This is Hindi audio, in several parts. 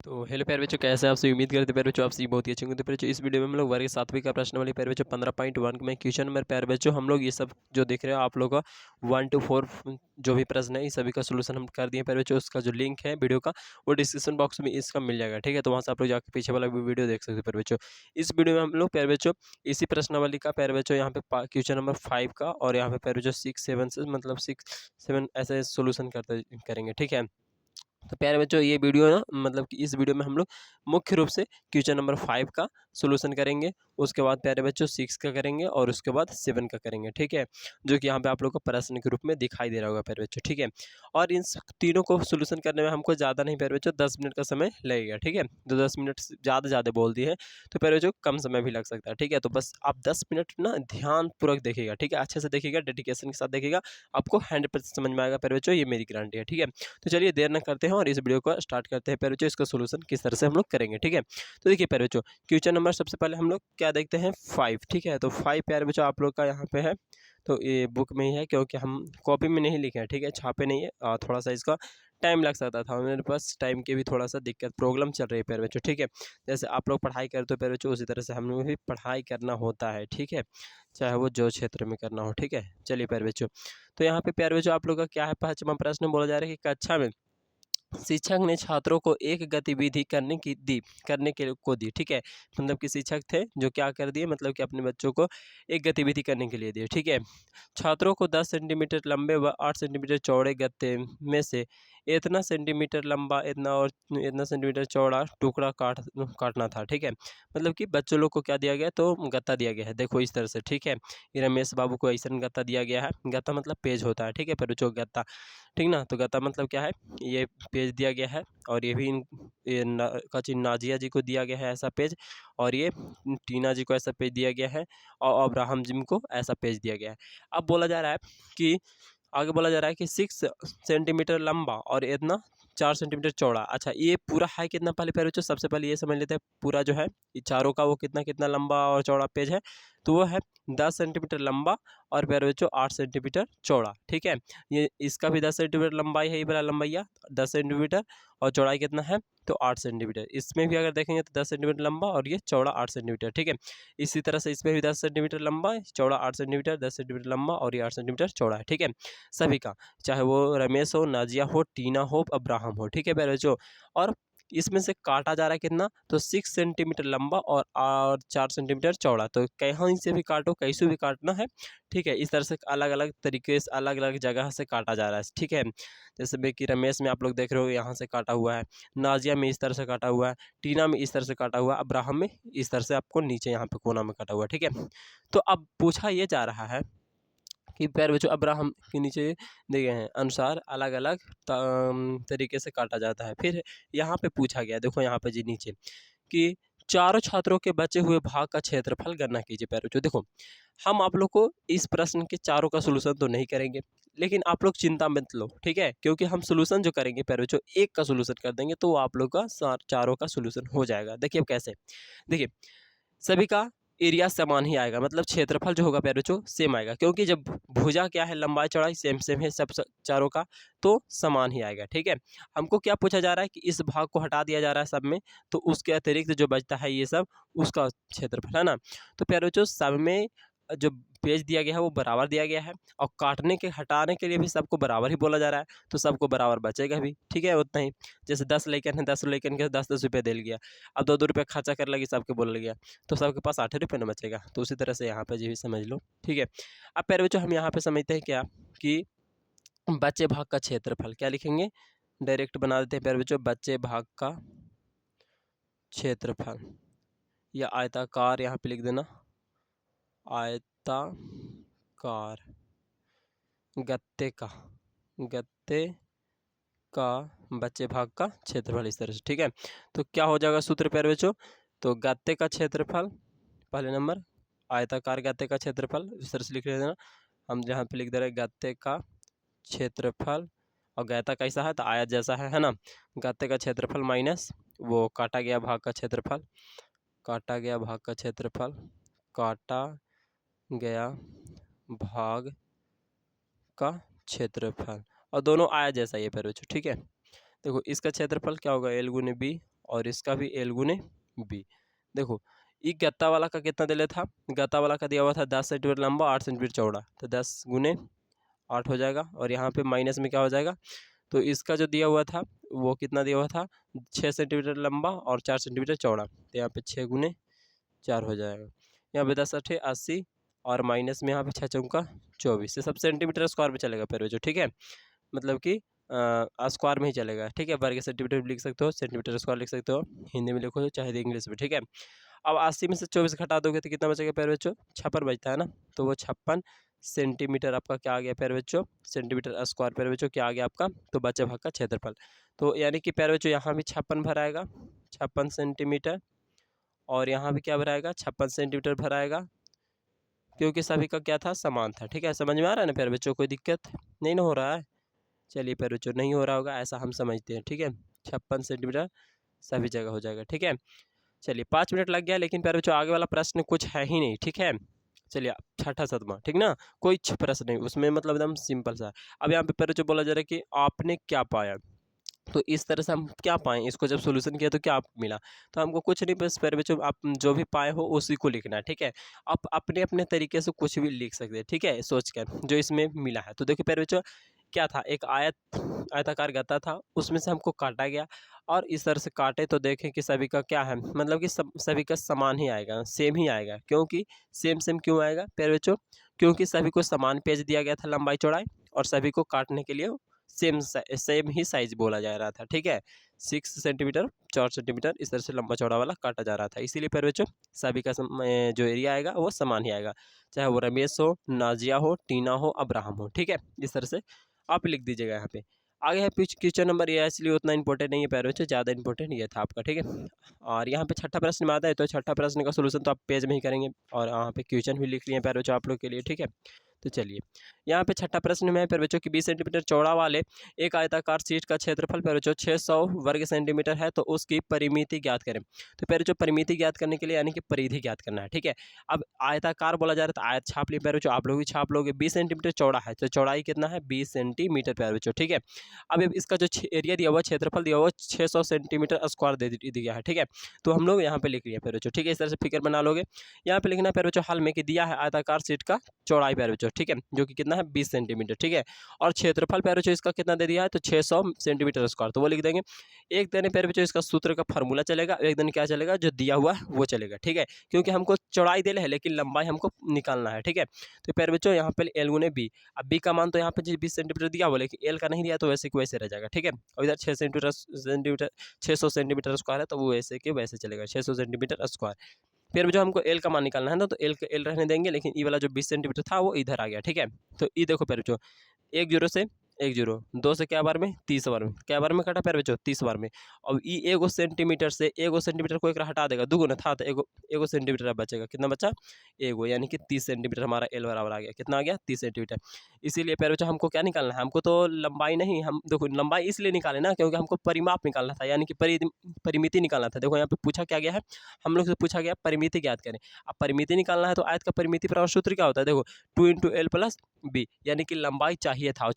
तो हेलो प्यारे बच्चों, कैसे आपसे उम्मीद करते प्यारे बच्चों आप सभी बहुत ही अच्छे होंगे। तो प्यारे बच्चों इस वीडियो में हम लोग वर्ग 7वीं का प्रश्न वाली प्यारे बच्चों 15.1 में क्वेश्चन नंबर प्यारे बच्चों हम लोग ये सब जो देख रहे हो आप लोग का 1 to 4 जो भी प्रश्न है इस सभी का सोल्यूशन हम कर दिए प्यारे बच्चों। उसका जो लिंक है वीडियो का वो डिस्क्रिप्शन बॉक्स में इसका मिल जाएगा, ठीक है। तो वहाँ से आप लोग जाकर पीछे वाला वीडियो देख सकते हो प्यारे बच्चों। इस वीडियो में हम लोग प्यारे बच्चों इसी प्रश्नावली का प्यारे बच्चों यहाँ पे क्वेश्चन नंबर 5 का और यहाँ पे प्यारे बच्चों 6 7 से मतलब 6 7 ऐसे सोल्यूशन करेंगे, ठीक है। तो प्यारे बच्चों ये वीडियो ना मतलब कि इस वीडियो में हम लोग मुख्य रूप से क्वेश्चन नंबर 5 का सोल्यूशन करेंगे, उसके बाद प्यारे बच्चों 6 का करेंगे और उसके बाद 7 का करेंगे, ठीक है। जो कि यहाँ पे आप लोग को प्रश्न के रूप में दिखाई दे रहा होगा प्यारे बच्चों, ठीक है। और इन तीनों को सोल्यूशन करने में हमको ज़्यादा नहीं प्यारे बच्चों 10 मिनट का समय लगेगा, ठीक है। तो 10 मिनट से ज़्यादा बोल दिए हैं तो प्यारे बच्चों कम समय भी लग सकता है, ठीक है। तो बस आप 10 मिनट ना ध्यानपूर्वक देखिएगा, ठीक है। अच्छे से देखिएगा, डेडिकेशन के साथ देखिएगा, आपको 100% समझ में आएगा प्यारे बच्चों, ये मेरी गारंटी है, ठीक है। तो चलिए देर न करते हैं और इस वीडियो को स्टार्ट करते हैं प्यारे बच्चों। इसका सोल्यूशन किस तरह से हम लोग करेंगे, ठीक है। तो देखिए प्यारे बच्चों क्वेश्चन नंबर सबसे पहले हम लोग क्या देखते हैं 5, ठीक है। तो 5 प्यारे बच्चों आप लोग का यहाँ पे है, तो ये बुक में ही है क्योंकि हम कॉपी में नहीं लिखे हैं, ठीक है, छापे नहीं है। थोड़ा सा इसका टाइम लग सकता था, मेरे पास टाइम की भी थोड़ा सा दिक्कत प्रॉब्लम चल रही है प्यारे बच्चों, ठीक है। जैसे आप लोग पढ़ाई करते हो प्यारे बच्चों उसी तरह से हम लोग भी पढ़ाई करना होता है, ठीक है, चाहे वो जो क्षेत्र में करना हो, ठीक है। चलिए प्यारे बच्चों तो यहाँ पे प्यारे बच्चों आप लोग का क्या है, 5वां प्रश्न बोला जा रहा है कि कक्षा में शिक्षक ने छात्रों को एक गतिविधि करने के को दी, ठीक है। मतलब कि शिक्षक थे जो क्या कर दिए, मतलब कि अपने बच्चों को एक गतिविधि करने के लिए दिए, ठीक है। छात्रों को 10 सेंटीमीटर लंबे व 8 सेंटीमीटर चौड़े गत्ते में से इतना सेंटीमीटर लंबा इतना सेंटीमीटर चौड़ा टुकड़ा काटना था, ठीक है। मतलब कि बच्चों लोग को क्या दिया गया, तो गत्ता दिया गया है, देखो इस तरह से, ठीक है। ये रमेश बाबू को ऐसा गत्ता दिया गया है, गत्ता मतलब पेज होता है, ठीक है, पर बच्चों गत्ता, ठीक ना। तो गत्ता मतलब क्या है, ये पेज दिया गया है और ये भी नाजिया जी को दिया गया है ऐसा पेज, और ये टीना जी को ऐसा पेज दिया गया है और अब्राहम जिम को ऐसा पेज दिया गया है। अब बोला जा रहा है कि आगे बोला जा रहा है कि 6 सेंटीमीटर लंबा और इतना 4 सेंटीमीटर चौड़ा। अच्छा ये पूरा है कितना, पहले पहले बच्चों सबसे पहले ये समझ लेते हैं पूरा जो है ये चारों का वो कितना कितना लंबा और चौड़ा पेज है। तो वो है 10 सेंटीमीटर लंबा और प्यारे बच्चों 8 सेंटीमीटर चौड़ा, ठीक है। ये इसका भी 10 सेंटीमीटर लंबाई है, ये बड़ा लंबाइया 10 सेंटीमीटर और चौड़ाई कितना है, तो 8 सेंटीमीटर। इसमें भी अगर देखेंगे तो 10 सेंटीमीटर लंबा और ये चौड़ा 8 सेंटीमीटर, ठीक है। इसी तरह से इसमें भी 10 सेंटीमीटर लंबा चौड़ा 8 सेंटीमीटर, 10 सेंटीमीटर लंबा और ये 8 सेंटीमीटर चौड़ा है, ठीक है। सभी का, चाहे वो रमेश हो, नाजिया हो, टीना हो, अब्राहम हो, ठीक है प्यारे बच्चों। और इसमें से काटा जा रहा है कितना, तो 6 सेंटीमीटर लंबा और 4 सेंटीमीटर चौड़ा। तो कहीं से भी काटो, कैसे भी काटना है, ठीक है। इस तरह से अलग अलग तरीके से अलग अलग जगह से काटा जा रहा है, ठीक है। जैसे भी कि रमेश में आप लोग देख रहे हो यहाँ से काटा हुआ है, नाजिया में इस तरह से काटा हुआ है, टीना में इस तरह से काटा हुआ है, अब्राहम में इस तरह से आपको नीचे यहाँ पे कोना में काटा हुआ है, ठीक है। तो अब पूछा ये जा रहा है कि प्यारे बच्चों अब्राहम के नीचे दिए गए हैं अनुसार अलग अलग तरीके से काटा जाता है। फिर यहाँ पे पूछा गया, देखो यहाँ पे जी नीचे कि चारों छात्रों के बचे हुए भाग का क्षेत्रफल गणना कीजिए। प्यारे बच्चों देखो हम आप लोग को इस प्रश्न के चारों का सोल्यूशन तो नहीं करेंगे, लेकिन आप लोग चिंता मत लो, ठीक है, क्योंकि हम सोल्यूशन जो करेंगे प्यारे बच्चों एक का सोल्यूशन कर देंगे तो वो आप लोग का चारों का सोल्यूशन हो जाएगा। देखिए अब कैसे, देखिए सभी का एरिया समान ही आएगा, मतलब क्षेत्रफल जो होगा प्यारे बच्चों सेम आएगा, क्योंकि जब भुजा क्या है, लंबाई चौड़ाई सेम सेम है सब चारों का, तो समान ही आएगा, ठीक है। हमको क्या पूछा जा रहा है कि इस भाग को हटा दिया जा रहा है सब में, तो उसके अतिरिक्त जो बचता है ये सब उसका क्षेत्रफल है ना। तो प्यारे बच्चों सब में जो पेज दिया गया है वो बराबर दिया गया है और काटने के हटाने के लिए भी सबको बराबर ही बोला जा रहा है, तो सबको बराबर बचेगा भी, ठीक है, उतना ही। जैसे 10 लेकिन है, 10 लेकिन के 10 रुपये दे गया, अब 2 रुपये खर्चा कर लगी सबके बोल गया, तो सबके पास 8 रुपये न बचेगा। तो उसी तरह से यहाँ पे जो भी समझ लो, ठीक है। अब प्यारे बच्चों हम यहाँ पे समझते हैं क्या कि बच्चे भाग का क्षेत्रफल क्या लिखेंगे, डायरेक्ट बना देते हैं प्यारे बच्चों, बच्चे भाग का क्षेत्रफल या आयताकार यहाँ पे लिख देना, आयताकार गत्ते का बच्चे भाग का क्षेत्रफल इस तरह से, ठीक है। तो क्या हो जाएगा सूत्र प्यारे बच्चों, तो गत्ते का क्षेत्रफल पहले नंबर, आयताकार गत्ते का क्षेत्रफल इस तरह से लिख देना। हम जहाँ पे लिख दे रहे हैं गत्ते का क्षेत्रफल, और गैता कैसा है, तो आयत जैसा है ना। गत्ते का क्षेत्रफल माइनस वो काटा गया भाग का क्षेत्रफल, काटा गया भाग का क्षेत्रफल, काटा गया भाग का क्षेत्रफल, और दोनों आयत जैसा ही है प्यारे बच्चों, ठीक है। देखो इसका क्षेत्रफल क्या होगा, L गुने बी और इसका भी L गुने B। देखो ये गत्ता वाला का कितना दिया था, गत्ता वाला का दिया हुआ था 10 सेंटीमीटर लंबा 8 सेंटीमीटर चौड़ा, तो 10 गुने 8 हो जाएगा। और यहाँ पे माइनस में क्या हो जाएगा, तो इसका जो दिया हुआ था वो कितना दिया हुआ था 6 सेंटीमीटर लंबा और 4 सेंटीमीटर चौड़ा, तो यहाँ पे 6 गुने 4 हो जाएगा। यहाँ पे 10 8 80 और माइनस में यहाँ पे 6 चौका 24 से सब सेंटीमीटर स्क्वायर में चलेगा फिर जो, ठीक है, मतलब कि स्क्वायर में ही चलेगा, ठीक है। वर्ग सेंटीमीटर भी लिख सकते हो, सेंटीमीटर स्क्वायर लिख सकते हो, हिंदी में लिखो चाहे इंग्लिश में, ठीक है। अब 80 में से 24 घटा दोगे तो कितना बचेगा प्यारे बच्चों, 56 बचता है ना, तो वो 56 सेंटीमीटर आपका क्या आ गया प्यारे बच्चों, सेंटीमीटर स्क्वायर प्यारे बच्चों क्या आ गया आपका, तो बचे भाग का क्षेत्रफल। तो यानी कि प्यारे बच्चों यहाँ भी 56 भराएगा 56 सेंटीमीटर, और यहाँ भी क्या भराएगा 56 सेंटीमीटर भराएगा, क्योंकि सभी का क्या था समान था, ठीक है। समझ में आ रहा है ना प्यारे बच्चों, कोई दिक्कत नहीं ना हो रहा है। चलिए प्यारे बच्चों नहीं हो रहा होगा ऐसा हम समझते हैं, ठीक है। 56 सेंटीमीटर सभी जगह हो जाएगा, ठीक है। चलिए 5 मिनट लग गया, लेकिन प्यारे बच्चों आगे वाला प्रश्न कुछ है ही नहीं, ठीक है। चलिए छठा सदमा, ठीक ना, कोई प्रश्न नहीं उसमें, मतलब एकदम सिंपल सा है। अब यहाँ पे प्यारे बच्चों बोला जा रहा है कि आपने क्या पाया, तो इस तरह से हम क्या पाएँ, इसको जब सॉल्यूशन किया तो क्या मिला, तो हमको कुछ नहीं, बस प्यारे बच्चों आप जो भी पाए हो उसी को लिखना है, ठीक है। आप अपने अपने तरीके से कुछ भी लिख सकते हैं, ठीक है, सोच कर जो इसमें मिला है। तो देखिए प्यारे बच्चों क्या था, एक आयताकार गत्ता था, उसमें से हमको काटा गया, और इस तरह से काटे तो देखें कि सभी का क्या है, मतलब कि सभी का समान ही आएगा, सेम ही आएगा। क्योंकि सेम सेम क्यों आएगा प्यारे बच्चों, क्योंकि सभी को समान पेज दिया गया था लंबाई चौड़ाई, और सभी को काटने के लिए सेम ही साइज बोला जा रहा था, ठीक है। 6 सेंटीमीटर 4 सेंटीमीटर इस तरह से लंबा चौड़ा वाला काटा जा रहा था, इसीलिए प्यारे बच्चों सभी का जो एरिया आएगा वो समान ही आएगा, चाहे वो रमेश हो, नाजिया हो, टीना हो, अब्राहम हो, ठीक है। इस तरह से आप लिख दीजिएगा यहाँ पे। आगे है क्वेश्चन नंबर, ये इसलिए उतना इंपॉर्टेंट नहीं है प्यारे बच्चों, ज़्यादा इंपॉर्टेंट ये था आपका, ठीक है। और यहाँ पे छठा प्रश्न में आता है, तो छठा प्रश्न का सोल्यूशन तो आप पेज में ही करेंगे, और यहाँ पे क्वेश्चन भी लिख लिए प्यारे बच्चों आप लोग के लिए, ठीक है। तो चलिए यहाँ पे छठा प्रश्न में प्यारे बच्चों की 20 सेंटीमीटर चौड़ा वाले एक आयताकार शीट का क्षेत्रफल प्यारे बच्चों 600 वर्ग सेंटीमीटर है, तो उसकी परिमिति ज्ञात करें। तो प्यारे बच्चों परिमिति ज्ञात करने के लिए यानी कि परिधि ज्ञात करना है, ठीक है। अब आयताकार बोला जा रहा है तो आयत छाप लिए प्यारे बच्चों, आप लोग भी छाप लोगे। 20 सेंटीमीटर चौड़ा है तो चौड़ाई कितना है 20 सेंटीमीटर प्यारे बच्चों, ठीक है। अब इसका जो एरिया दिया हुआ क्षेत्रफल दिया हुआ 600 सेंटीमीटर स्क्वायर दे दिया है, ठीक है। तो हम लोग यहाँ पे लिख लिया प्यारे बच्चों, ठीक है। इस तरह से फिगर बना लोगे। यहाँ पे लिखना है प्यारे बच्चों हल में कि दिया है आयताकार शीट का चौड़ाई प्यारे बच्चों, ठीक है, जो कि कितना है 20 सेंटीमीटर, ठीक है। और क्षेत्रफल प्यारे बच्चों इसका कितना दे दिया है, तो 600 सेंटीमीटर स्क्वायर, तो वो लिख देंगे। एक दिन प्यारे बच्चों इसका सूत्र का फार्मूला चलेगा, एक दिन क्या चलेगा जो दिया हुआ है वो चलेगा, ठीक है। क्योंकि हमको चौड़ाई दे है लेकिन लंबाई हमको निकालना है, ठीक है। तो प्यारे बच्चों यहाँ पे L गुने B, अब B का मान तो यहाँ पे 20 सेंटीमीटर दिया हुआ, लेकिन L का नहीं दिया तो वैसे कि वैसे रह जाएगा, ठीक है। और इधर 600 सेंटीमीटर स्क्वायर है, तो वो वैसे के वैसे चलेगा 600 सेंटीमीटर स्क्वायर। फिर जो हमको एल का मान निकालना है ना, तो एल रहने देंगे, लेकिन ई वाला जो 20 सेंटीमीटर था वो इधर आ गया, ठीक है। तो ई देखो प्यारे बच्चों 1 जीरो से 1 जीरो, 2 से क्या बार में 30 बार में, क्या बार में कटा प्यारे बच्चों 30 बार में। अब ई एगो सेंटीमीटर से एगो सेंटीमीटर को एक हटा देगा, दुगुना था तो एगो सेंटीमीटर अब बचेगा, कितना बचा एगो, यानी कि 30 सेंटीमीटर हमारा एल बराबर आ गया, कितना आ गया 30 सेंटीमीटर। इसीलिए प्यारे बच्चों हमको क्या निकालना है, हमको तो लंबाई नहीं, हम देखो लंबाई इसलिए निकाले ना क्योंकि हमको परिमाप निकालना था, यानी कि परिमिति निकालना था। देखो यहाँ पे पूछा क्या गया है, हम लोग से पूछा गया परिमिति ज्ञात करें। अब परिमिति निकालना है तो आयत का परिमिति प्रवाह सूत्र क्या होता है, देखो 2 इंटू एल प्लस बी, यानी कि लंबाई चाहिए था,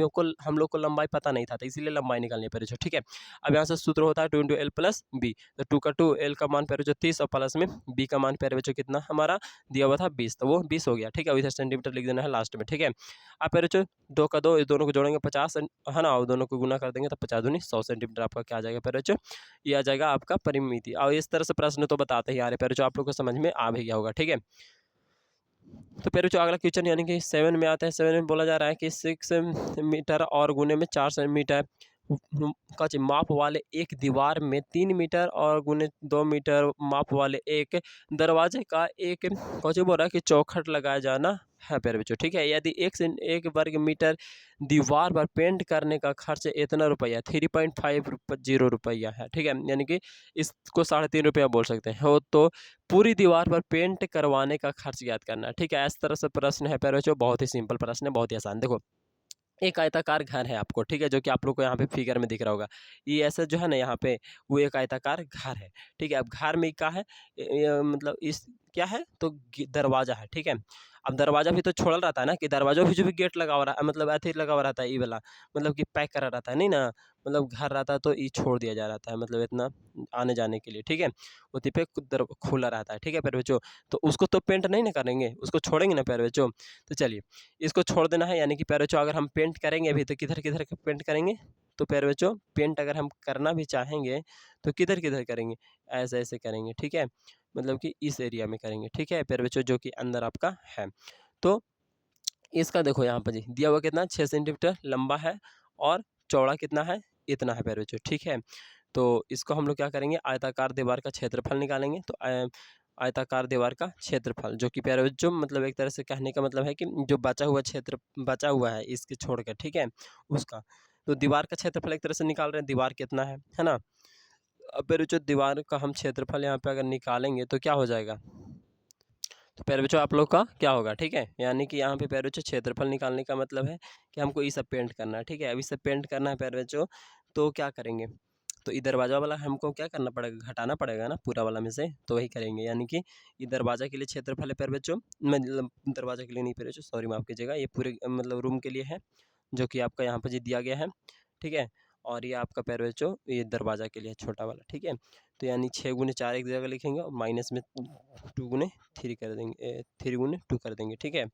हम लोग को लंबाई पता नहीं था, तो इसीलिए लंबाई निकालनी पड़ी, ठीक है। अब यहाँ से सूत्र होता है 2 इंटू एल प्लस बी, तो 2 का 2, एल का मान प्यारे 30 और प्लस में बी का मान प्यारे बच्चों कितना हमारा दिया हुआ था 20, तो वो 20 हो गया, ठीक है। इधर सेंटीमीटर लिख देना है लास्ट में, ठीक है। अब प्यारे बच्चों 2 का 2, इस दोनों को जोड़ेंगे 50 है ना, और दोनों को गुना कर देंगे तो 50 दूनी 100 सेंटीमीटर आपका क्या आ जाएगा प्यारे बच्चों, ये आ जाएगा आपका परिमिति। और इस तरह से प्रश्न तो बताते ही आ रहे प्यारे, जो आप लोग को समझ में आ भी गया होगा, ठीक है। तो प्यारे जो अगला क्वेश्चन यानी कि 7 में आता है, 7 में बोला जा रहा है कि 6 मीटर और गुने में 4 सेंटीमीटर का माप वाले एक दीवार में 3 मीटर और गुने 2 मीटर माप वाले एक दरवाजे का एक कौन बोल रहा है कि चौखट लगाया जाना है प्यारे बच्चों, ठीक है। यदि एक वर्ग मीटर दीवार पर पेंट करने का खर्च इतना रुपया 3.50 रुपया है, ठीक है, यानी कि इसको 3.5 रुपया बोल सकते हैं हो, तो पूरी दीवार पर पेंट करवाने का खर्च ज्ञात करना है, ठीक है। इस तरह से प्रश्न है प्यारे बच्चों, बहुत ही सिंपल प्रश्न है, बहुत ही आसान। देखो एक आयताकार घर है आपको, ठीक है, जो कि आप लोग को यहाँ पे फिगर में दिख रहा होगा, ये ऐसा जो है ना यहाँ पे वो एक आयताकार घर है, ठीक है। अब घर में क्या है मतलब इस क्या है तो दरवाजा है, ठीक है। अब दरवाज़ा भी तो छोड़ल रहता है ना, कि दरवाज़ा भी जो भी गेट लगा हुआ मतलब ऐसे ही लगा हुआ रहता है ये वाला, मतलब कि पैक करा रहता है नहीं ना, मतलब घर रहता है तो ये छोड़ दिया जा रहता है, मतलब इतना आने जाने के लिए, ठीक है। उसी पे खुला रहता है, ठीक है प्यारे बच्चों। तो उसको तो पेंट नहीं ना करेंगे, उसको छोड़ेंगे ना प्यारे बच्चों। तो चलिए इसको छोड़ देना है, यानी कि प्यारे बच्चों अगर हम पेंट करेंगे अभी तो किधर किधर पेंट करेंगे, तो प्यारे बच्चों पेंट अगर हम करना भी चाहेंगे तो किधर किधर करेंगे, ऐसे ऐसे करेंगे, ठीक है। मतलब कि इस एरिया में करेंगे, ठीक है प्यारे बच्चों, जो कि अंदर आपका है। तो इसका देखो यहाँ पर जी दिया हुआ कितना 6 सेंटीमीटर लंबा है और चौड़ा कितना है, इतना है प्यारे बच्चों, ठीक है। तो इसको हम लोग क्या करेंगे, आयताकार दीवार का क्षेत्रफल निकालेंगे। तो आयताकार दीवार का क्षेत्रफल जो कि प्यारे बच्चों मतलब एक तरह से कहने का मतलब है कि जो बचा हुआ क्षेत्र बचा हुआ है इसके छोड़कर, ठीक है, उसका। तो दीवार का क्षेत्रफल एक तरह से निकाल रहे हैं, दीवार कितना है ना। अब प्यारे बच्चों दीवार का हम क्षेत्रफल यहाँ पे अगर निकालेंगे तो क्या हो जाएगा, तो प्यारे बच्चों आप लोग का क्या होगा, ठीक है। यानी कि यहाँ पे प्यारे बच्चों क्षेत्रफल निकालने का मतलब है कि हमको ये सब पेंट करना है, ठीक है। अब इसे पेंट करना है प्यारे बच्चों, तो क्या करेंगे, तो ये दरवाज़ा वाला हमको क्या करना पड़ेगा, घटाना पड़ेगा ना पूरा वाला में से, तो वही करेंगे। यानी कि ये दरवाज़ा के लिए क्षेत्रफल है प्यारे बच्चों, मतलब दरवाज़ा के लिए नहीं प्यारे बच्चों, सॉरी माफ़ कीजिएगा, ये पूरे मतलब रूम के लिए है, जो कि आपका यहाँ पर जी दिया गया है, ठीक है। और ये आपका प्यारे बच्चों ये दरवाज़ा के लिए है छोटा वाला, ठीक है। तो यानी 6 गुने 4 एक जगह लिखेंगे और माइनस में 2 गुने 3 कर देंगे, 3 गुने 2 कर देंगे, ठीक है।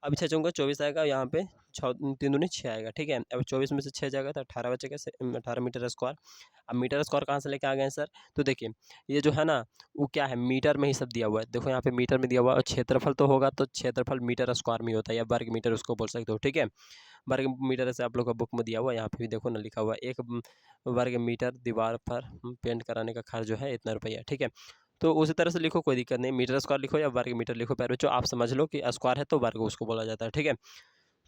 अब 6 चौका 24 आएगा, यहाँ पे 6 3 दूनी 6 आएगा, ठीक है। अब 24 में से 6 जाएगा तो 18 बचेगा, 18 मीटर स्क्वायर। अब मीटर स्क्वायर कहाँ से लेके आ गए हैं सर, तो देखिए ये जो है ना वो क्या है, मीटर में ही सब दिया हुआ है। देखो यहाँ पे मीटर में दिया हुआ है, और क्षेत्रफल तो होगा तो क्षेत्रफल मीटर स्क्वायर में होता है, या वर्ग मीटर उसको बोल सकते हो, ठीक है। वर्ग मीटर से आप लोग का बुक में दिया हुआ है, यहाँ पे भी देखो ना लिखा हुआ है, एक वर्ग मीटर दीवार पर पेंट कराने का खर्च जो है इतना रुपया, ठीक है। तो उसी तरह से लिखो, कोई दिक्कत नहीं, मीटर स्क्वायर लिखो या वर्ग मीटर लिखो, प्यारे बच्चों आप समझ लो कि स्क्वायर है तो वर्ग उसको बोला जाता है, ठीक है।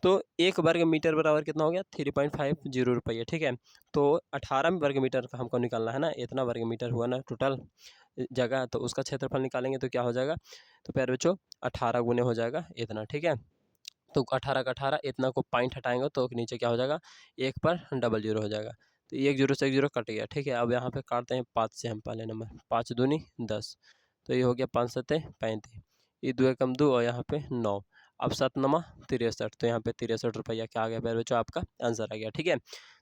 तो एक वर्ग मीटर बराबर कितना हो गया, 3.50 रुपये, ठीक है। तो 18 वर्ग मीटर का हमको निकालना है ना, इतना वर्ग मीटर हुआ ना टोटल जगह, तो उसका क्षेत्रफल निकालेंगे तो क्या हो जाएगा, तो प्यारे बच्चों 18 गुने हो जाएगा इतना, ठीक है। तो 18 का 18 इतना को पॉइंट हटाएंगे तो नीचे क्या हो जाएगा, एक पर डबल जीरो हो जाएगा। तो एक जीरो से एक जीरो कट गया, ठीक है। अब यहाँ पे काटते हैं 5 से, हम पहले नंबर 5 दूनी 10, तो ये हो गया 5 सत्ते 35, ये 2 एकम 2 और यहाँ पे 9। अब 7 नमा 63, तो यहाँ पे 63 रुपया क्या आ गया प्यारे बच्चों, आपका आंसर आ गया, ठीक है।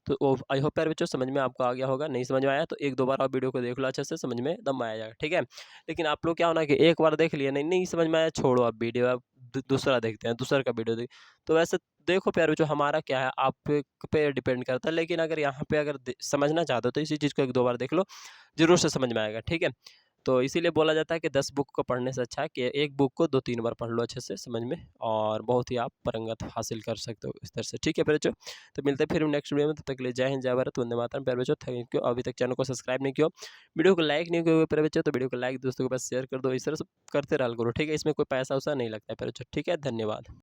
तो आई होप प्यारे बच्चों समझ में आपको आ गया होगा, नहीं समझ में आया तो एक दो बार आप वीडियो को देख लो अच्छे से, समझ में एकदम आ जाएगा, ठीक है। लेकिन आप लोग क्या होना कि एक बार देख लिए, नहीं नहीं समझ में आया छोड़ो, आप वीडियो आप दूसरा देखते हैं, दूसरा का वीडियो देख। तो वैसे देखो प्यारे बच्चों हमारा क्या है, आप पे डिपेंड करता है, लेकिन अगर यहाँ पे अगर समझना चाहते हो तो इसी चीज़ को एक दो बार देख लो, ज़रूर से समझ में आएगा, ठीक है। तो इसीलिए बोला जाता है कि 10 बुक को पढ़ने से अच्छा है कि एक बुक को 2-3 बार पढ़ लो अच्छे से समझ में, और बहुत ही आप पारंगत हासिल कर सकते हो इस तरह से, ठीक है प्यारे बच्चों। तो मिलते हैं फिर नेक्स्ट वीडियो में, तब तक के लिए जय हिंद जय भारत वंदे मातरम प्यारे बच्चों, थैंक यू। अभी तक चैनल को सब्सक्राइब नहीं किया, वीडियो को लाइक नहीं किया प्यारे बच्चों, तो वीडियो को लाइक दोस्तों के पास शेयर कर दो, इस तरह से करते रहा करो, ठीक है। इसमें कोई पैसा वैसा नहीं लगता है प्यारे बच्चों, ठीक है, धन्यवाद।